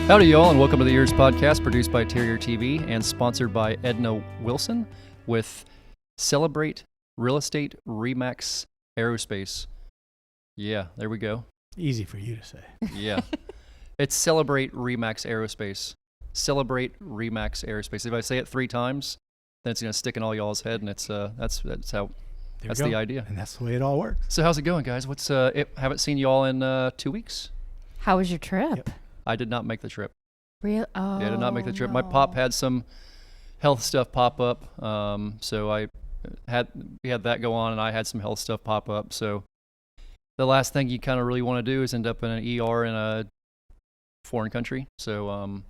Howdy, y'all, and welcome to the EEARSS Podcast, produced by Terrier TV and sponsored by Edna Wilson with Celebrate Real Estate RE/MAX Aerospace. Yeah, there we go. Easy for you to say. Yeah. It's Celebrate RE/MAX Aerospace. Celebrate RE/MAX Aerospace. If I say it 3 times, then it's going to stick in all y'all's head, and it's that's the idea. And that's the way it all works. So how's it going, guys? Haven't seen y'all in 2 weeks. How was your trip? Yep. I did not make the trip. Real? Oh, Yeah, I did not make the trip. no. My pop had some health stuff pop up, so we had that go on, and I had some health stuff pop up. So the last thing you kind of really want to do is end up in an ER in a foreign country. So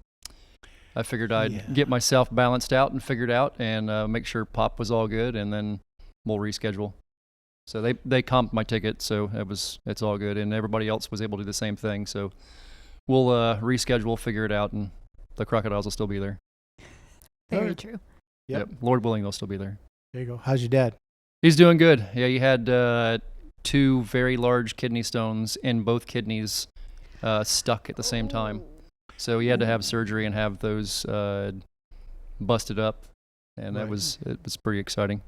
I figured I'd get myself balanced out and figured out, and make sure pop was all good, and then we'll reschedule. So they comped my ticket, so it's all good, and everybody else was able to do the same thing. So we'll reschedule, figure it out, and the crocodiles will still be there. Very true. Yep. Lord willing, they'll still be there. There you go. How's your dad? He's doing good. Yeah, he had 2 very large kidney stones in both kidneys stuck at the same time. So he had to have surgery and have those busted up, and it was pretty exciting.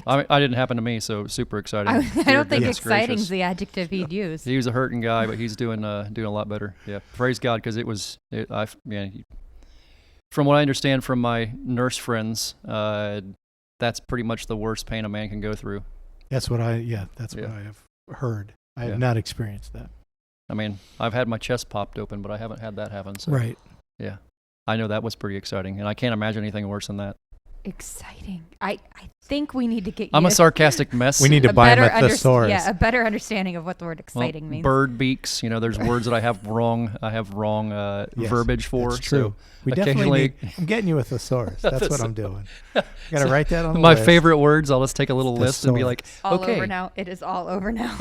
I didn't happen to me, so super exciting. I don't think exciting is the adjective he'd use. He was a hurting guy, but he's doing a lot better. Yeah, praise God, because from what I understand from my nurse friends, that's pretty much the worst pain a man can go through. That's what I have heard. I have not experienced that. I mean, I've had my chest popped open, but I haven't had that happen. So, right. Yeah. I know that was pretty exciting, and I can't imagine anything worse than that. Exciting. I think we need to get you I'm a sarcastic mess. We need to buy him a thesaurus. Yeah, a better understanding of what the word exciting means. Bird beaks. There's words that I have wrong verbiage for. That's true. So we definitely I'm getting you a thesaurus. That's what I'm doing. Got to write that on the my list. favorite words. I'll just take a little list and be like, all okay. over now. It is all over now.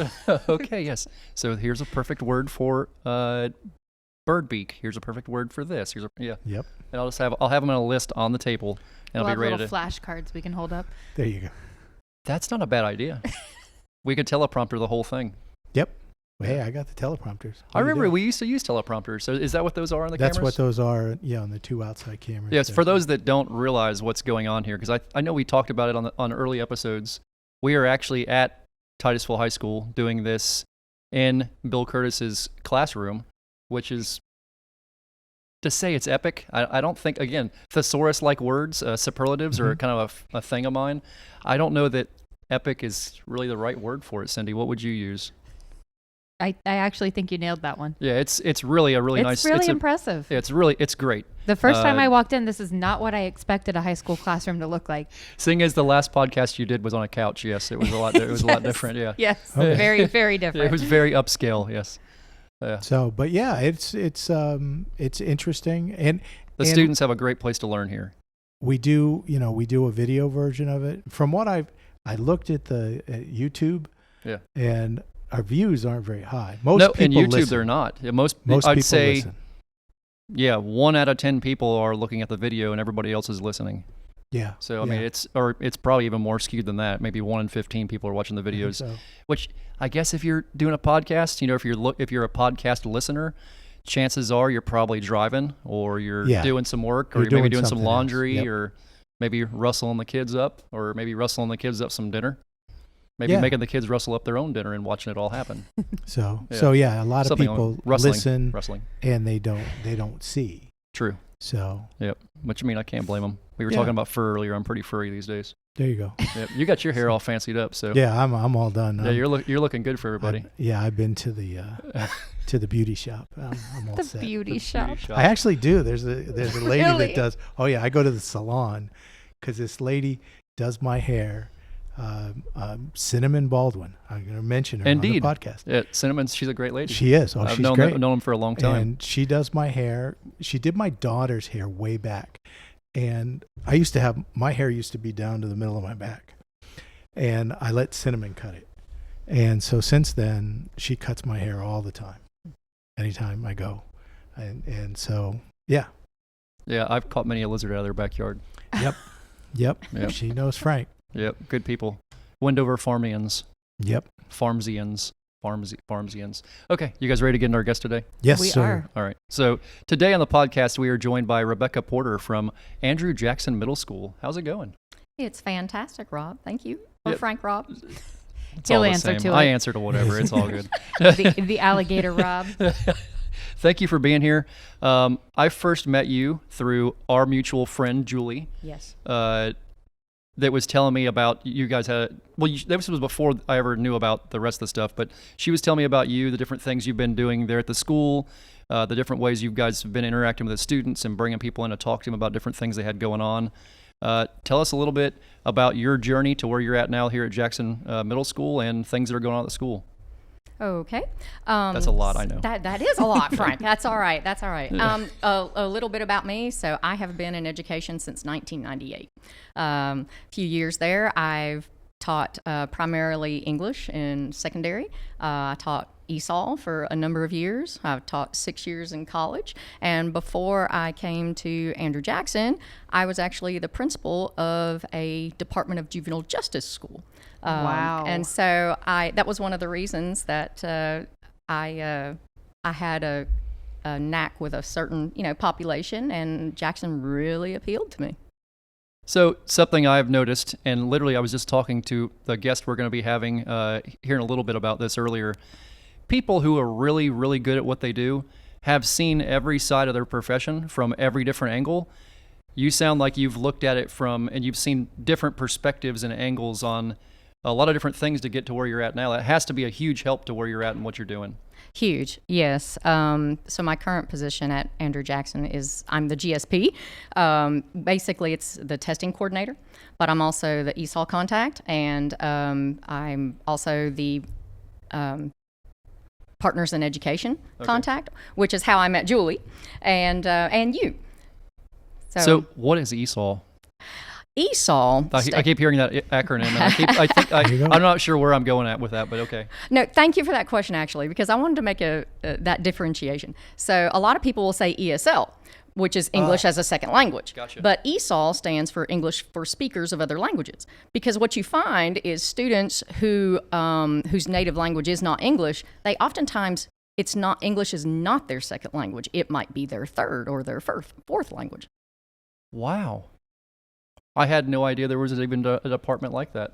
Okay, yes. So here's a perfect word for bird beak. Here's a perfect word for this. Yep. And I'll have them on a list on the table, and we'll I'll be ready to. Little flashcards we can hold up. There you go. That's not a bad idea. We could teleprompter the whole thing. Yep. Well, hey, I got the teleprompters. I remember we used to use teleprompters. So is that what those are on the cameras? That's what those are, on the 2 outside cameras. Yes, for those that don't realize what's going on here, because I know we talked about it on early episodes. We are actually at Titusville High School doing this in Bill Curtis's classroom, which is, to say it's epic, I don't think, again, thesaurus-like words, superlatives are kind of a thing of mine. I don't know that epic is really the right word for it, Cindy. What would you use? I actually think you nailed that one. Yeah, it's really a really nice. It's really impressive. It's great. The first time I walked in, this is not what I expected a high school classroom to look like. Seeing as the last podcast you did was on a couch, yes, it was a lot. It was a lot different. Yeah. Yes. Okay. Very, very different. It was very upscale. Yes. So, but yeah, it's interesting, and the students have a great place to learn here. We do a video version of it. From what I looked at YouTube, and our views aren't very high. Most people in YouTube listen. They're not. Most I'd people say, listen. Yeah, 1 out of 10 people are looking at the video, and everybody else is listening. Yeah. So I mean, it's probably even more skewed than that. Maybe 1 in 15 people are watching the videos. So. Which I guess if you're doing a podcast, if you're a podcast listener, chances are you're probably driving, or you're doing some work, or you're maybe doing some laundry, or maybe rustling the kids up, or maybe rustling the kids up some dinner. Maybe making the kids rustle up their own dinner and watching it all happen. So a lot of people listen, and they don't see. True. So. Yep. Which, I can't blame them. We were talking about fur earlier. I'm pretty furry these days. There you go. Yep. You got your hair all fancied up, so. Yeah, I'm all done. Yeah, you're looking good for everybody. I've been to the beauty shop. I'm all set. The beauty shop. I actually do. There's a lady that does. Oh yeah, I go to the salon because this lady does my hair. Cinnamon Baldwin. I'm going to mention her on the podcast. Yeah, Cinnamon, she's a great lady. She is. I've she's great. Known him for a long time. And she does my hair. She did my daughter's hair way back. And my hair used to be down to the middle of my back. And I let Cinnamon cut it. And so since then, she cuts my hair all the time, anytime I go. And so, yeah. Yeah, I've caught many a lizard out of their backyard. Yep. She knows Frank. Yep, good people. Wendover Farmians. Yep. Farmsians. Farmsians. Okay, you guys ready to get into our guest today? Yes, We sir. are. All right. So today on the podcast, we are joined by Rebecca Porter from Andrew Jackson Middle School. How's it going? It's fantastic, Rob. Thank you. Or Yep. Frank Rob. It's He'll all the answer same. to I it. answer to whatever. It's all good. the alligator Rob. Thank you for being here. I first met you through our mutual friend, Julie, Yes. that was telling me about you guys this was before I ever knew about the rest of the stuff, but she was telling me about you, the different things you've been doing there at the school, the different ways you guys have been interacting with the students and bringing people in to talk to them about different things they had going on. Tell us a little bit about your journey to where you're at now here at Jackson Middle School and things that are going on at the school. Okay. That's a lot, I know. That is a lot, Frank. That's all right. That's all right. A little bit about me. So I have been in education since 1998. A few years there, I've taught primarily English in secondary. I taught ESOL for a number of years. I've taught 6 years in college. And before I came to Andrew Jackson, I was actually the principal of a Department of Juvenile Justice school. Wow. And so that was one of the reasons that I had a knack with a certain population, and Jackson really appealed to me. So something I've noticed, and literally I was just talking to the guest we're going to be having, hearing a little bit about this earlier. People who are really, really good at what they do have seen every side of their profession from every different angle. You sound like you've looked at it and you've seen different perspectives and angles on a lot of different things to get to where you're at now. That has to be a huge help to where you're at and what you're doing. Huge, yes. So my current position at Andrew Jackson is I'm the GSP. Basically, it's the testing coordinator, but I'm also the ESOL contact, and I'm also the Partners in Education contact, which is how I met Julie and you. So what is ESOL? ESOL. I keep hearing that acronym, and I'm not sure where I'm going at with that, but okay. No, thank you for that question, actually, because I wanted to make that differentiation. So a lot of people will say ESL, which is English as a second language. Gotcha. But ESOL stands for English for Speakers of Other Languages, because what you find is students whose native language is not English, they oftentimes English is not their second language. It might be their third or their fourth language. Wow. I had no idea there was even a department like that.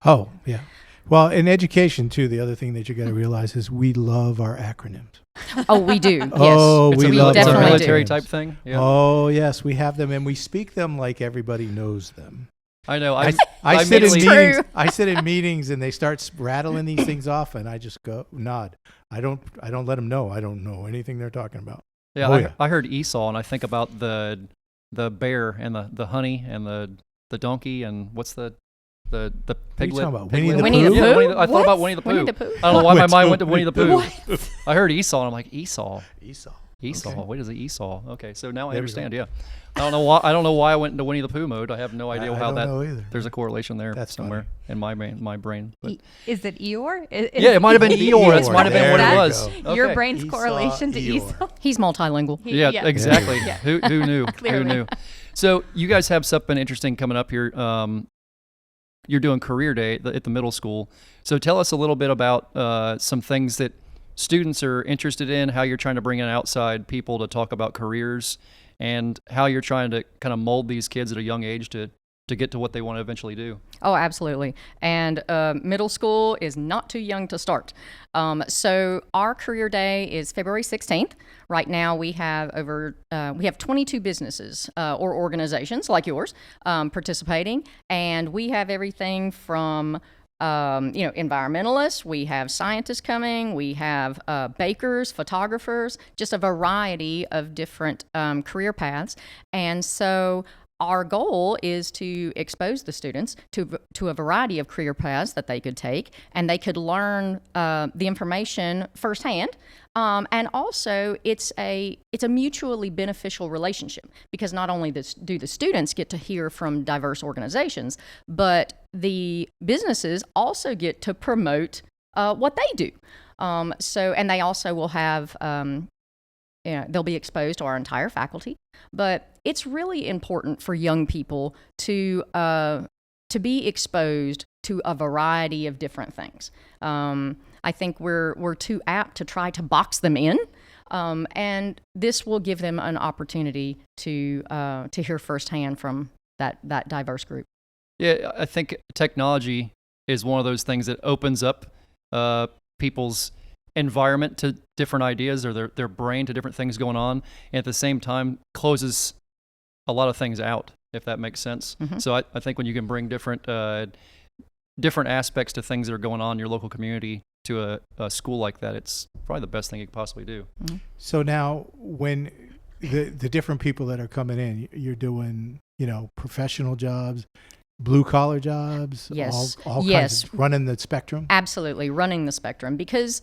Oh, yeah. Well, in education, too, the other thing that you got to realize is we love our acronyms. Oh, we do. Yes. Oh, It's we a love definitely our do. military acronyms. type thing. Yeah. Oh, yes, we have them, and we speak them like everybody knows them. I know. I I sit in immediately- meetings. True. I sit in meetings, and they start rattling these things off, and I just go nod. I don't let them know. I don't know anything they're talking about. Yeah, Oh, yeah. I heard ESOL, and I think about the bear and the honey and the donkey and what's the piglet? talking about? Winnie the Winnie the Pooh? Pooh? I thought about Winnie the Pooh. Winnie the Pooh? I don't know why my What's mind went to Winnie Winnie the Pooh. I heard ESOL, and I'm like, ESOL. Esau. ESOL. Okay. What is the ESOL? Okay, so now I There we understand. Yeah, I don't know why I went into Winnie the Pooh mode. I have no idea I how don't that. know either. There's a correlation there That's somewhere in my brain. But Is it Eeyore? yeah, it might have been Eeyore. That might have been There what it you was. go. Your Okay. brain's Esau, correlation to Eeyore. Esau. He's multilingual. Yeah, exactly. Yeah. Who knew? Who Clearly. knew? So you guys have something interesting coming up here. You're doing career day at the middle school. So tell us a little bit about some things that students are interested in, how you're trying to bring in outside people to talk about careers, and how you're trying to kind of mold these kids at a young age to get to what they want to eventually do. Oh, absolutely. And middle school is not too young to start. So our career day is February 16th. Right now we have 22 businesses or organizations like yours participating, and we have everything from environmentalists, we have scientists coming, we have bakers, photographers, just a variety of different career paths. And so our goal is to expose the students to a variety of career paths that they could take, and they could learn the information firsthand. And also, it's a mutually beneficial relationship, because not only do the students get to hear from diverse organizations, but the businesses also get to promote what they do. And they also will have they'll be exposed to our entire faculty. But it's really important for young people to be exposed to a variety of different things. I think we're too apt to try to box them in. And this will give them an opportunity to hear firsthand from that diverse group. Yeah, I think technology is one of those things that opens up people's environment to different ideas, or their brain to different things going on, and at the same time closes a lot of things out, if that makes sense. Mm-hmm. So I think when you can bring different aspects to things that are going on in your local community to a school like that, it's probably the best thing you could possibly do. Mm-hmm. So now, when the different people that are coming in, you're doing, professional jobs, blue collar jobs, Yes. all Yes. kinds of, running the spectrum. Absolutely, running the spectrum, because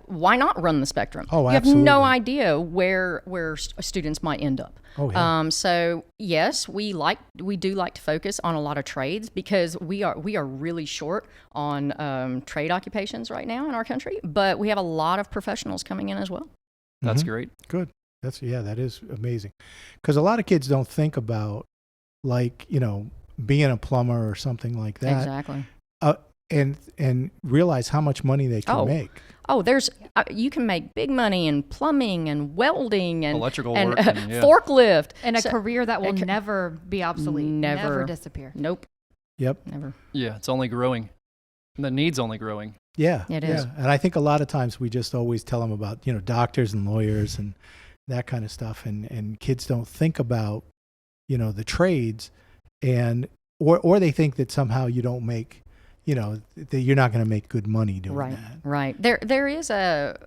why not run the spectrum? Oh, you have absolutely. no idea where students might end up. Oh, yeah. So yes, we do like to focus on a lot of trades, because we are really short on trade occupations right now in our country, but we have a lot of professionals coming in as well. That's Mhm. great. Good. That is amazing. Because a lot of kids don't think about, being a plumber or something like that. Exactly. And realize how much money they can make. Oh, there's you can make big money in plumbing and welding and Electrical and work and, yeah. forklift And a So- career that will never be obsolete, Never. never disappear. Nope, Yep. never. Yeah, it's only growing. And the need's only growing. Yeah. It is. Yeah. And I think a lot of times we just always tell them about, doctors and lawyers and that kind of stuff. And kids don't think about, the trades, or they think that somehow you don't make, that you're not going to make good money doing Right, that. right. There is a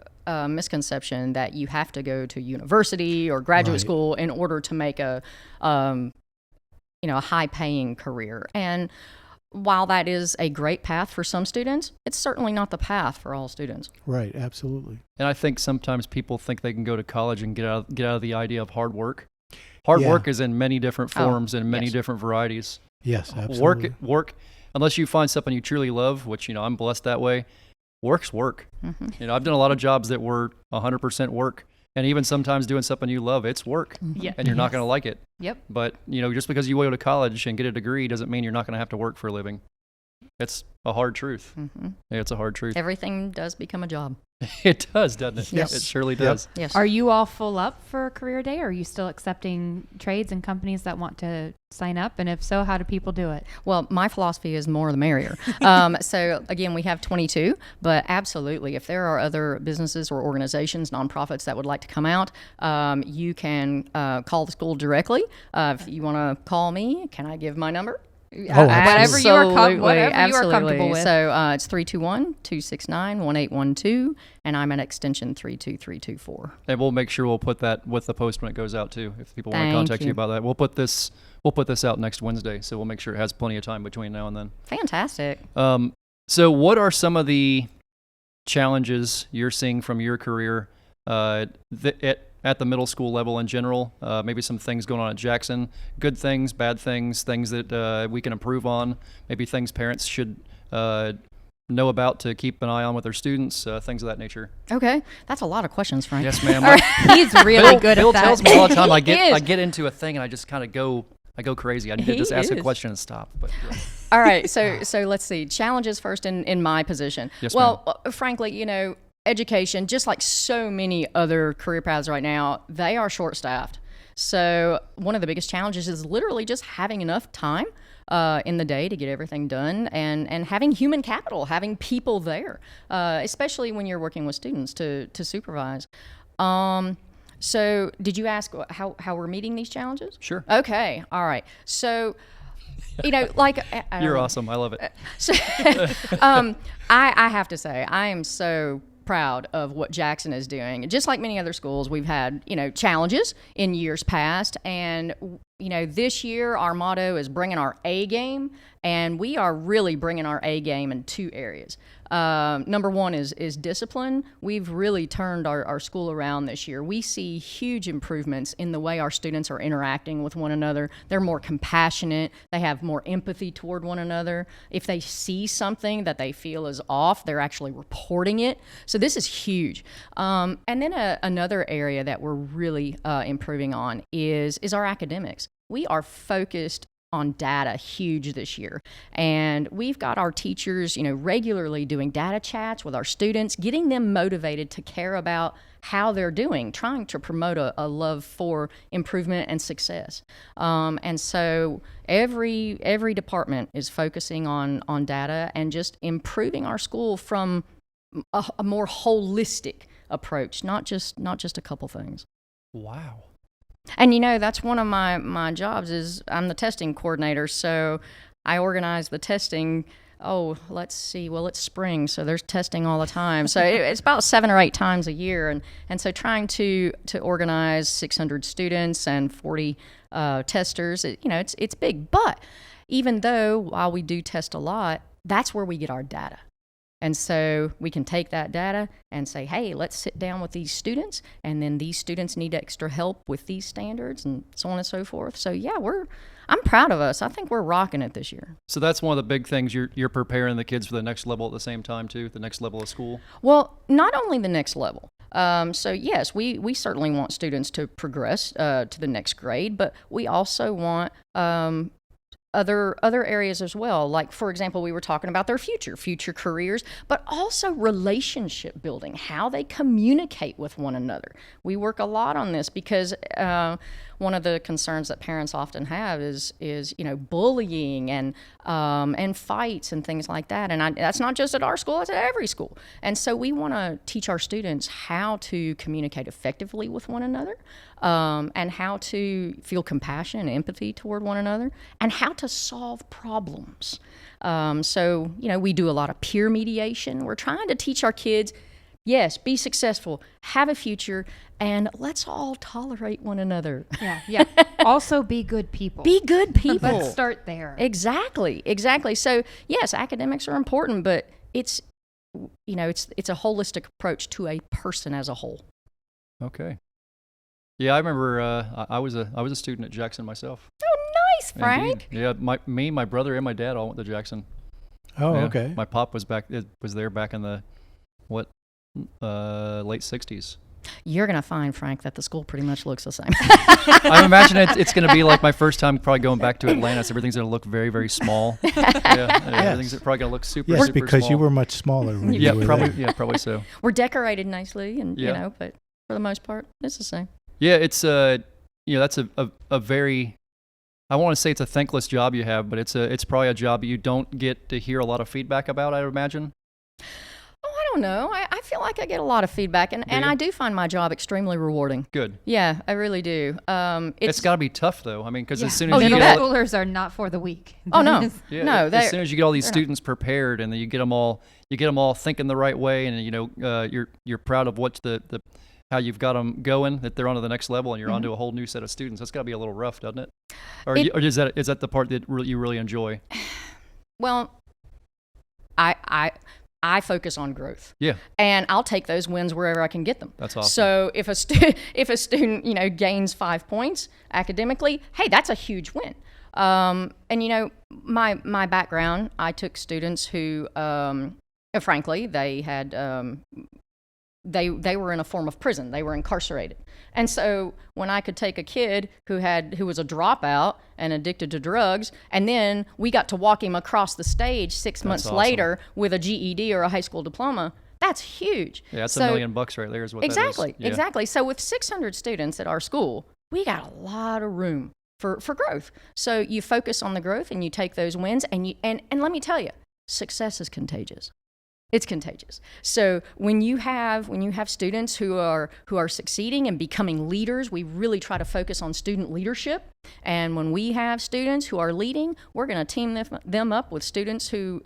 misconception that you have to go to university or graduate Right. school in order to make a high-paying career. And while that is a great path for some students, it's certainly not the path for all students. Right. Absolutely. And I think sometimes people think they can go to college and get out of the idea of hard work. Hard Yeah. work is in many different forms and many yes. different varieties. Yes. Absolutely. Work, unless you find something you truly love, which, I'm blessed that way, work's work. Mm-hmm. I've done a lot of jobs that were 100% work. And even sometimes doing something you love, it's work. Yeah. And you're not going to like it. Yep. But, just because you go to college and get a degree doesn't mean you're not going to have to work for a living. It's a hard truth. Mm-hmm. Yeah, it's a hard truth. Everything does become a job. It does, doesn't it? Yes. It surely does. Yes. Are you all full up for a career day? Or are you still accepting trades and companies that want to sign up? And if so, how do people do it? Well, my philosophy is more the merrier. So again, we have 22, but absolutely, if there are other businesses or organizations, nonprofits that would like to come out, you can call the school directly. If you want to call me, can I give my number? Whatever you are comfortable with. So it's 321-269-1812, and I'm at extension 32324. And we'll make sure we'll put that with the post when it goes out too. If people want to Thank contact you you. about that, we'll put this out next Wednesday. So we'll make sure it has plenty of time between now and then. Fantastic. So what are some of the challenges you're seeing from your career at the middle school level in general? Maybe some things going on at Jackson, good things, bad things, things that we can improve on, maybe things parents should know about to keep an eye on with their students, things of that nature. Okay, that's a lot of questions, Frank. Yes, ma'am. He's really good Bill at that. tells me all the time I is. get into a thing and I just kind of go crazy. I need to He just ask a is. question and stop. But yeah. All right, so let's see. Challenges first in my position. Yes, well, frankly, education, just like so many other career paths right now, they are short-staffed. So one of the biggest challenges is literally just having enough time in the day to get everything done, and having human capital, having people there, especially when you're working with students to supervise. So did you ask how we're meeting these challenges? Sure. Okay. All right. So, You're awesome. I love it. So, I have to say, I am so proud of what Jackson is doing. Just like many other schools, we've had, challenges in years past. And, this year our motto is bringing our A game. And we are really bringing our A game in two areas. Number one is discipline. We've really turned our school around this year. We see huge improvements in the way our students are interacting with one another. They're more compassionate. They have more empathy toward one another. If they see something that they feel is off, they're actually reporting it. So this is huge. And then another area that we're really improving on is our academics. We are focused on data huge this year. And we've got our teachers, regularly doing data chats with our students, getting them motivated to care about how they're doing, trying to promote a love for improvement and success. And so every department is focusing on data and just improving our school from a more holistic approach, not just a couple things. Wow. And that's one of my jobs is I'm the testing coordinator, so I organize the testing. Oh, let's see. Well, it's spring, so there's testing all the time. So it's about 7 or 8 times a year, and so trying to organize 600 students and 40 testers, it's big. But even though while we do test a lot, that's where we get our data. And so we can take that data and say, hey, let's sit down with these students, and then these students need extra help with these standards and so on and so forth. So yeah, I'm proud of us. I think we're rocking it this year. So that's one of the big things. You're preparing the kids for the next level at the same time too, the next level of school? Well, not only the next level. So yes, we certainly want students to progress to the next grade, but we also want other areas as well. Like, for example, we were talking about their future careers, but also relationship building, how they communicate with one another. We work a lot on this because one of the concerns that parents often have is bullying and fights and things like that. And that's not just at our school; it's at every school. And so we want to teach our students how to communicate effectively with one another, and how to feel compassion and empathy toward one another, and how to solve problems. So we do a lot of peer mediation. We're trying to teach our kids, yes, be successful, have a future, and let's all tolerate one another. Yeah. Also be good people. Be good people. Let's start there. Exactly. So yes, academics are important, but it's a holistic approach to a person as a whole. Okay. Yeah, I remember I was a student at Jackson myself. Oh, nice, Frank. Indeed. Yeah, my brother, and my dad all went to Jackson. Oh, Yeah, okay. My pop was there back in the late 60s. You're going to find, Frank, that the school pretty much looks the same. I imagine it's going to be like my first time probably going back to Atlanta, so everything's going to look very, very small. Everything's probably going to look super, Yes, super because small. you were much smaller when you were there. Probably so. We're decorated nicely, and Yeah. but for the most part, it's the same. Yeah, it's that's a very, I want to say it's a thankless job you have, but it's probably a job you don't get to hear a lot of feedback about, I imagine. Oh, I don't know. I feel like I get a lot of feedback, and I do find my job extremely rewarding. Good. Yeah, I really do. It's got to be tough though. I mean, because as soon Oh, as you middle get schoolers are not for the weak. Oh no, as soon as you get all these students prepared, and then you get them all thinking the right way, and you're proud of what's the how you've got them going, that they're on to the next level, and you're onto a whole new set of students. That's got to be a little rough, doesn't it? Or is that the part that you really enjoy? Well, I focus on growth. Yeah. And I'll take those wins wherever I can get them. That's awesome. So if a student gains 5 points academically, hey, that's a huge win. And my background, I took students who frankly they had they were in a form of prison. They were incarcerated. And so when I could take a kid who was a dropout and addicted to drugs, and then we got to walk him across the stage 6 months awesome. later with a GED or a high school diploma, that's huge. Yeah, that's $1 million right there is what exactly, that is. Yeah. Exactly. So with 600 students at our school, we got a lot of room for growth. So you focus on the growth and you take those wins, and let me tell you, success is contagious. It's contagious. So when you have students who are succeeding and becoming leaders, we really try to focus on student leadership. And when we have students who are leading, we're going to team them up with students who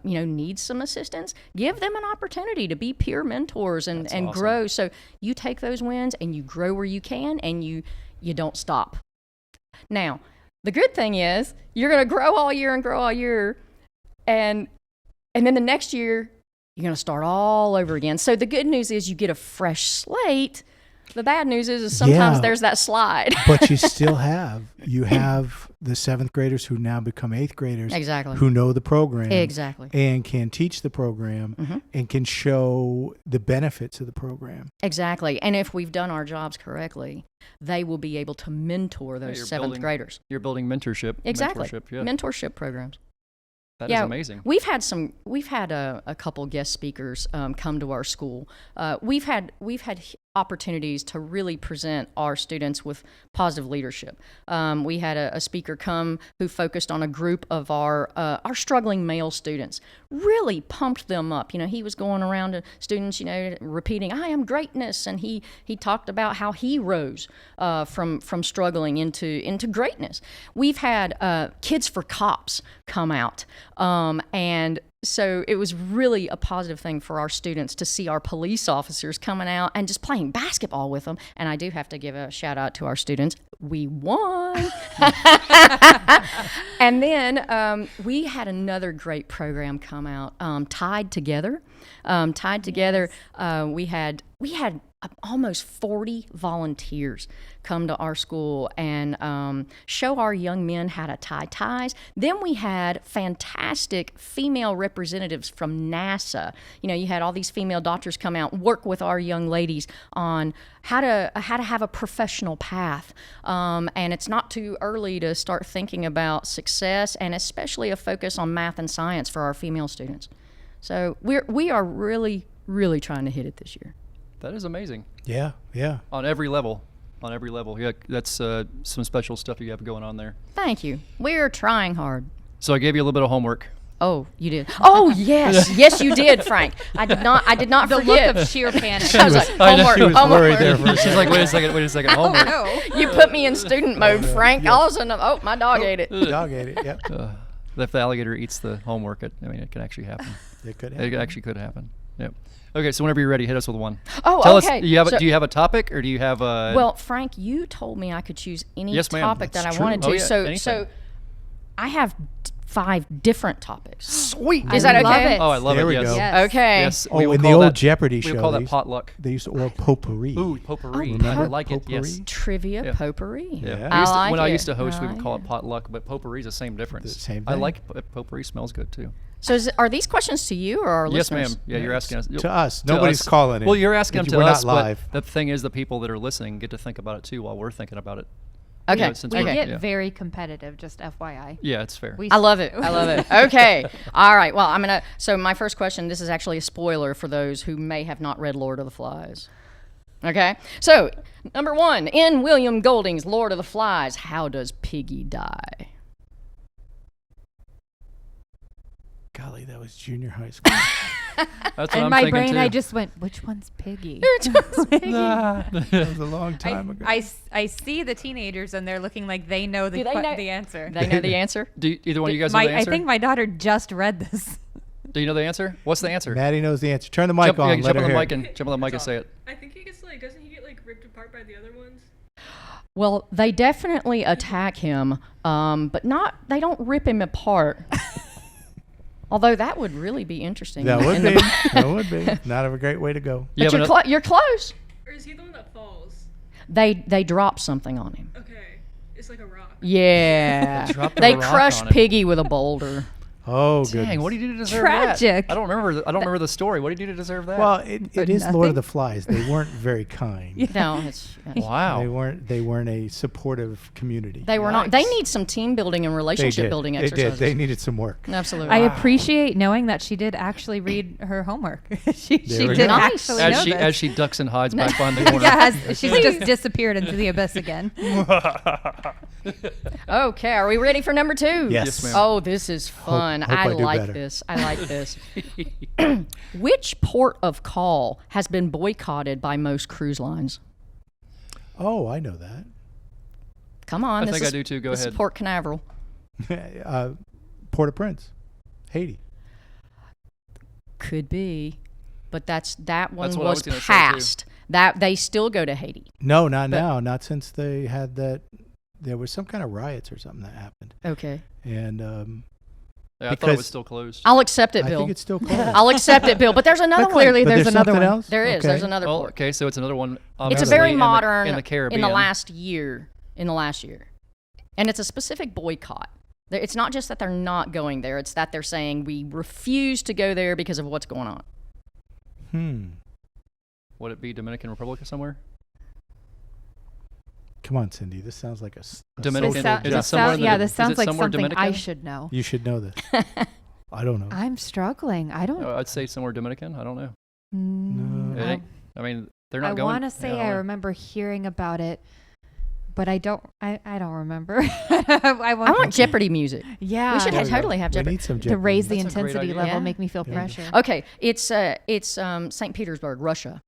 need some assistance. Give them an opportunity to be peer mentors and awesome. grow. So you take those wins and you grow where you can, and you don't stop. Now, the good thing is you're going to grow all year, and then the next year, you're going to start all over again. So the good news is you get a fresh slate, The bad news is sometimes Yeah. there's that slide. But you still have the 7th graders who now become 8th graders Exactly. who know the program Exactly. and can teach the program and can show the benefits of the program. Exactly. And if we've done our jobs correctly, they will be able to mentor those you're 7th building- graders. You're building mentorship. Exactly. Mentorship, yeah. Mentorship programs. That is Yeah, amazing. We've had a couple guest speakers come to our school. We've had opportunities to really present our students with positive leadership. We had a speaker come who focused on a group of our struggling male students. Really pumped them up. He was going around to students, repeating, "I am greatness," and he talked about how he rose from struggling into greatness. We've had Kids for Cops come out, and so it was really a positive thing for our students to see our police officers coming out and just playing basketball with them. And I do have to give a shout out to our students. We won. And then we had another great program come out, Tied Together. We had almost 40 volunteers come to our school and show our young men how to tie ties. Then we had fantastic female representatives from NASA. You had all these female doctors come out and work with our young ladies on how to have a professional path. And it's not too early to start thinking about success, and especially a focus on math and science for our female students. So we are really, really trying to hit it this year. That is amazing. Yeah. On every level. Yeah, that's some special stuff you have going on there. Thank you. We're trying hard. So I gave you a little bit of homework. Oh, you did. Oh, yes, you did, Frank. I did not The forget. look of sheer panic. I was like, I know. homework, She was homework. worried there for a She's like, wait a second, homework. No. You put me in student mode, Frank. All of a sudden, my dog ate it. Dog ate it. Yep. If the alligator eats the homework, it can actually happen. It could It happen. actually could happen. Yep. Okay, so whenever you're ready, hit us with one. Oh, Tell okay. us, do you have So- a topic or do you have a... Well, Frank, you told me I could choose any Yes, ma'am. topic that That's I true. wanted to. Oh, yeah, so anything. I have 5 different topics. Sweet. Is that love okay? it. Oh, I love There it, we yes. go. Yes. Okay. Yes, Oh, we will in the call old that, Jeopardy we show, would call they that used- potluck. They used to or potpourri. Ooh, potpourri. Remember I like it, yes. potpourri? Trivia Yeah. potpourri. Yeah. I used to- like when I it. used to host, we would like call it. it potluck, but potpourri is the same difference. The same I thing. like potpourri, smells good too. So are these questions to you or our Yes, listeners? ma'am. Yeah, you're asking us. To us. To Nobody's us. calling in. Well, you're asking them to We're us, not live. but the thing is the people that are listening get to think about it too while we're thinking about it. Okay. You know, since We we're- get yeah. very competitive, just FYI. Yeah, it's fair. We I love it. Okay. All right. Well, so my first question, this is actually a spoiler for those who may have not read Lord of the Flies. Okay. So, number 1, in William Golding's Lord of the Flies, how does Piggy die? Golly, that was junior high school. That's what In I'm my thinking brain, too. I just went, which one's Piggy? that was a long time ago. I see the teenagers and they're looking like they know Do they know- the answer. They know the answer? Do either one of you guys know the I answer? think my daughter just read this. Do you know the answer? What's the answer? Maddie knows the answer. Turn the mic Jump, on. yeah, let jump her on the hear mic it. and jump on the mic and say it. I think he gets doesn't he get ripped apart by the other ones? Well, they definitely attack him, but they don't rip him apart. Although that would really be interesting. That would in the- be. That would be. Not a great way to go. Yeah, But but you're close. Or is he the one that falls? They drop something on him. Okay. It's like a rock. Yeah. Dropped a They rock crushed on him. Piggy with a boulder. Oh, dang, goodness. what did you do to deserve Tragic. that? I don't remember the story. What did you do to deserve that? Well, it For is Lord nothing? of the Flies. They weren't very kind. No, it's wow. They weren't a supportive community. they were not. They Yikes. need some team building and They relationship did. building They exercises. did. They needed some work. Absolutely. I appreciate knowing that she did actually read her homework. she There we did go. Nice. actually know this. as she ducks and hides back behind the corner. yeah, she's just disappeared into the abyss again. Okay, are we ready for number 2? Yes. ma'am. Oh, this is fun. hope I do like better. this. I like this. Which port of call has been boycotted by most cruise lines? Oh, I know that. Come on. I this think I is, do too. Go this ahead. is Port Canaveral. Port-au-Prince, Haiti. Could be. But that one That's what I was was gonna say, too. passed. That they still go to Haiti. No, not now. Not since they had that. There was some kind of riots or something that happened, Okay. and I Yeah, I thought it was still closed. I'll accept it, I Bill. think it's still closed. I'll accept it, Bill. But there's another one. Clearly, But there's another something one. else? There is. Okay. There's another Oh, port. okay. So it's another one. It's a obviously very in modern in the Caribbean. in the last year. And it's a specific boycott. It's not just that they're not going there. It's that they're saying we refuse to go there because of what's going on. Would it be Dominican Republic or somewhere? Come on, Cindy. This sounds like a Dominican. social Is it justice. somewhere in the- this is sounds it like somewhere something I Dominican? should know. You should know this. I don't know. I'm struggling. I don't. I'd say somewhere Dominican. I don't know. No. It ain't- I mean, they're not I going. want to say yeah, I remember hearing about it, but I don't. I don't remember. I want Jeopardy music. Yeah. We should There we totally go. have We Jeopardy. need some to Jeopardy. raise the That's a great intensity idea. level, Yeah. make me feel There you go. pressure. Okay, it's St. Petersburg, Russia.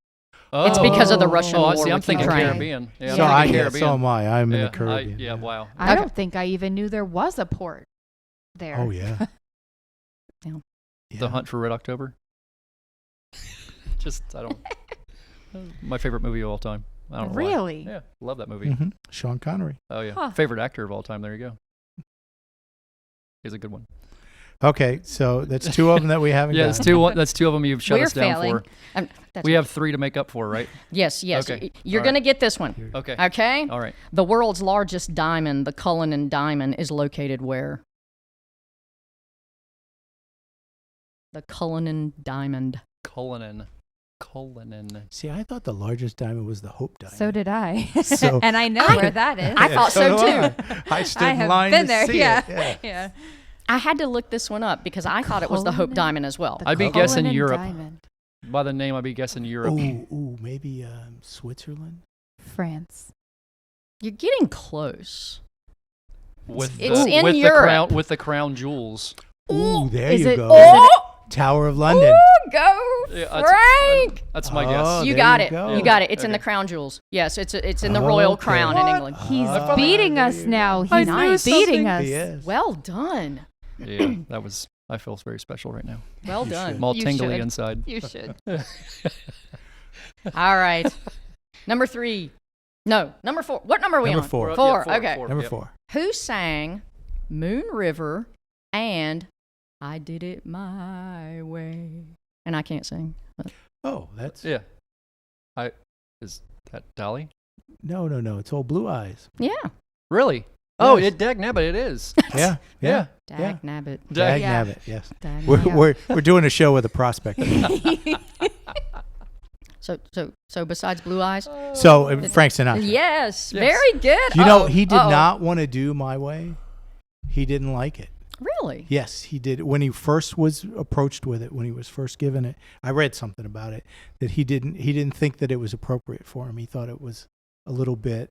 Oh. It's because of the Russian Oh, I war see. I'm with thinking Ukraine. Caribbean. Yeah, I'm So thinking yeah, Caribbean. so am I. I'm in Yeah, the Caribbean. yeah, wow. I Okay. don't think I even knew there was a port there. Oh yeah. Yeah. The Hunt for Red October. I don't. My favorite movie of all time. I don't know why. Really? Yeah, love that movie. Mhm. Sean Connery. Oh yeah, Huh. favorite actor of all time. There you go. He's a good one. Okay, so that's two of them that we haven't. Yeah, gotten. that's two of them you've shut We're us down failing. for. That's We have 3 to make up for, right? Yes. Okay. You're All going to right. get this one. Okay. Okay? All right. The world's largest diamond, the Cullinan Diamond, is located where? The Cullinan Diamond. Cullinan. See, I thought the largest diamond was the Hope Diamond. So did I. So- and I know where that is. I thought so do too. I stood I in have line been to there. see Yeah. it. Yeah. Yeah. I had to look this one up because I thought it was the Hope Cullinan? Diamond as well. The I'd be guessing Cullinan Europe. Diamond. By the name, I'd be guessing Europe. Ooh, maybe Switzerland. France. You're getting close. With It's the, in with Europe. the crown, with the crown jewels. Ooh, there is you it- go. Oh! Tower of London. Ooh, go Yeah, Frank! That's my Oh, guess. You there got you it. go. You got it. It's in the Okay. crown jewels. Yes, it's in the royal Okay. crown in What? England. He's Ah, beating there us you now. go. He's knew beating something. us. He is. Well done. Yeah, that was. I feel very special right now. Well You done. I'm all You tingly should. inside. You should. All right. Number 3. No, number 4. What number are we Number on? 4. We're- Four, yeah, okay. Number yep. 4. Who sang Moon River and I Did It My Way? And I can't sing. Oh, that's Yeah. Is that Dolly? no. It's Old Blue Eyes. Yeah. Really? Oh, Yes. it dag nabbit. It is. Yeah, yeah. Dag nabbit. Dag Yeah. nabbit. Yes. Dag We're, nabbit. we're doing a show with a prospect. So besides Blue Eyes? So Frank Sinatra. Yes. Yes. Very good. You know, Uh-oh. he did Uh-oh. not want to do My Way. He didn't like it. Really? Yes, he did. When he first was approached with it, when he was first given it, I read something about it that he didn't think that it was appropriate for him. He thought it was a little bit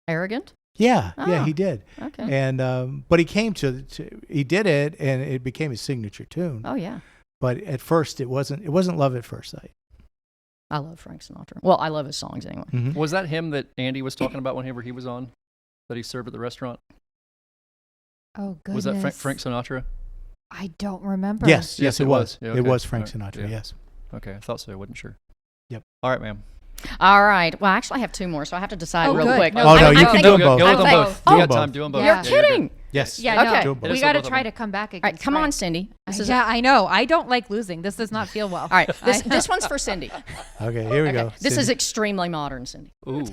Arrogant? yeah, Oh. he did. Okay. And but he came to he did it and it became his signature tune. Oh, yeah. But at first it wasn't love at first sight. I love Frank Sinatra. Well, I love his songs anyway. Mm-hmm. Was that him that Andy was talking about whenever he was on? That he served at the restaurant? Oh, goodness. Was that Frank Sinatra? I don't remember. Yes, Yes, it it was. was. Yeah, It okay. was Frank All right. Sinatra. Yeah. Yes. Okay, I thought so. I wasn't sure. Yep. All right, ma'am. All right. Well, actually, I have 2 more, so I have to decide Oh, real good. quick. No, Oh, no, I you can think- do them Go both. with them Okay. both. Oh, You got both. time. Do them both. Yeah. You're you're good. kidding. Yes. Yeah, Okay. no. Do 'em both. We Hit us got to with both try of to them. come back All right, against come on, Frank. Cindy. This is Yeah, I know. I don't like losing. This does not feel well. all right. This one's for Cindy. Okay, here we Okay. go. This is Cindy. extremely modern, Cindy. Ooh,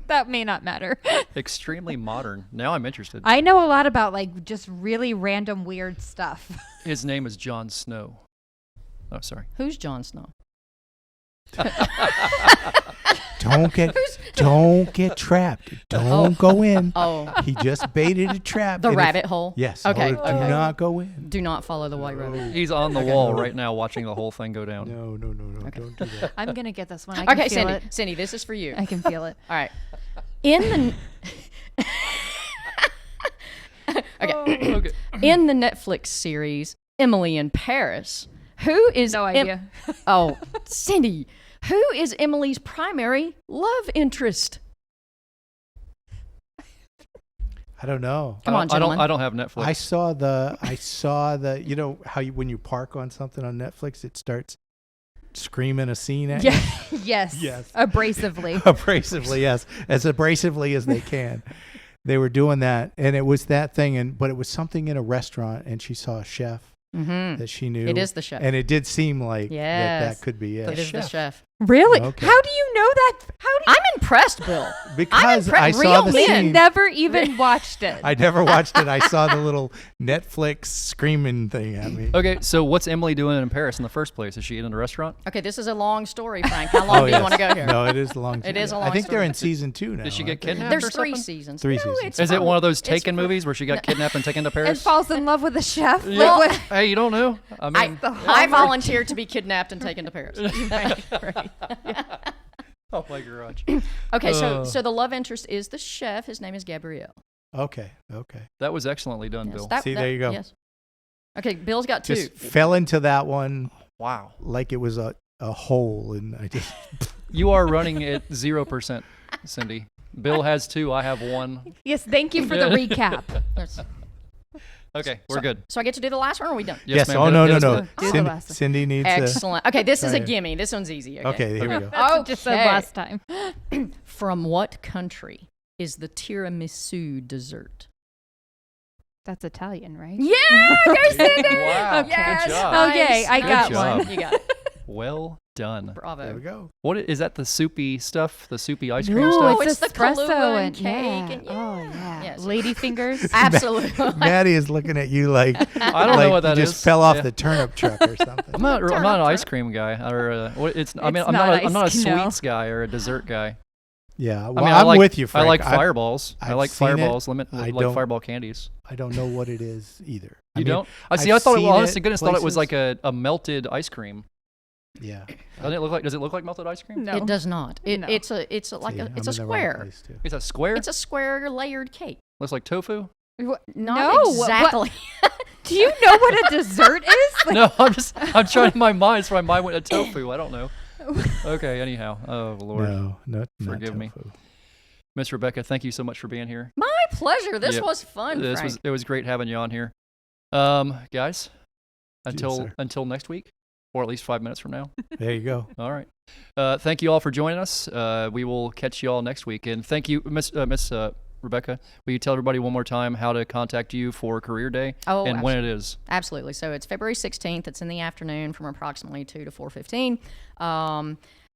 That may not matter. extremely modern. Now I'm interested. I know a lot about like just really random weird stuff. His name is Jon Snow. Oh, sorry. Who's Jon Snow? Don't get trapped. Don't go in. Oh, He just baited a trap. the and if- rabbit hole. Yes. Okay. Do not go in. Do not follow the white rabbit. He's on the wall right now watching the whole thing go down. No. Okay. Don't do that. I'm gonna get this one. I can Okay, feel Cindy. it. Cindy, this is for you. I can feel it. All right. In the Okay. in the Netflix series Emily in Paris, who is No idea. Oh, Cindy, who is Emily's primary love interest? I don't know. Come on, gentlemen. I don't have Netflix. I saw the you know how when you park on something on Netflix it starts screaming a scene at you? Yeah. Yes. Yes. Abrasively. Abrasively, yes. As abrasively as they can. they were doing that, and it was that thing, but it was something in a restaurant, and she saw a chef that she knew. It is the chef. And it did seem like Yes. that could be it. It is the chef. Really? Okay. How do you know that? How do you? I'm impressed, Bill. Because I saw Real the men. scene. Never even watched it. I never watched it. I saw the little Netflix screaming thing at me. Okay, so what's Emily doing in Paris in the first place? Is she in a restaurant? Okay, this is a long story, Frank. How long do you yes. want to go here? No, it is a long. It is a I long think they're story. in season 2 now. Did she get aren't they? kidnapped? There's or 3 something? seasons. Three No, seasons. it's Is it fine. one of those It's Taken fine. movies where she got kidnapped and taken to And Paris? falls in love with a chef. Yeah. Like, Hey, you don't know. I mean, I volunteered to be kidnapped and taken to Paris. oh my garage. Okay, so the love interest is the chef. His name is Gabrielle. Okay. That was excellently done, Yes, Bill. See, there you go. Yes. Okay, Bill's got 2. Just fell into that one Wow. like it was a hole, and I just. You are running at 0%, Cindy. Bill has 2. I have 1. yes, thank you for the recap. There's- Okay, we're good. So I get to do the last one, or are we done? Yes. ma'am. Oh Hit- no hit no us no. with it. Do the Cindy, last one. Cindy needs Excellent. Okay, this is a Try it. gimme. This one's easy. Okay, here we go. That's what you just said Okay. last time. From what country is the tiramisu dessert? That's Italian, right? Yeah, go Cindy. Wow, Okay. Yes, good job. nice. Okay, I Good got job. one. You got it. Well done. Bravo. There we go. What is that? The soupy stuff? The soupy ice cream No, stuff? it's the espresso Kahlua and cake yeah. and Oh yeah. Yes. Lady fingers. Absolutely. Maddie is looking at you like I don't know what that you is. just fell off Yeah. the turnip truck or something. I'm not an Turnip. ice cream guy, or it's. I mean, It's I'm not not a ice cream, no. sweets guy or a dessert guy. Yeah, well, I mean, I'm like, with you, Frank. I like fireballs. I I've like seen it. fireballs. I Like don't- fireball candies. I don't know what it is either. You I mean, don't? I see. I've I thought. seen Well, honest it to goodness, thought it was places. like a melted ice cream. Yeah. Doesn't it look like? Does it look like melted ice cream? No. It does not. No. It's a like See, a I'm it's a in the wrong square. place, too. It's a square. It's a square layered cake. Looks like tofu. What? Not No, what- exactly. Do you know what a dessert is? Like, No, I'm trying in my mind. So my mind went to tofu. I don't know. Okay. Anyhow. Oh Lord. No, not Forgive me. tofu. Miss Rebecca, thank you so much for being here. My pleasure. This Yep. was fun, It Frank. was great having you on here. Guys, sir. until next week, or at least 5 minutes from now. There you go. All right. Thank you all for joining us. We will catch you all next week. And thank you, Miss Rebecca. Will you tell everybody one more time how to contact you for Career Day Oh, and when it is? Absolutely. So it's February 16th. It's in the afternoon from approximately 2 to 4:15.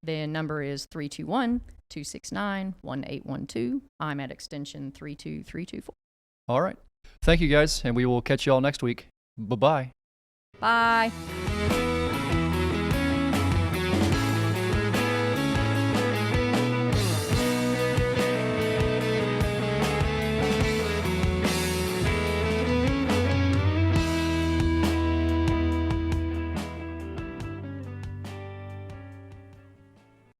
The number is 321-269-1812. I'm at extension 32324. All right. Thank you, guys, and we will catch you all next week. Bye-bye. Bye.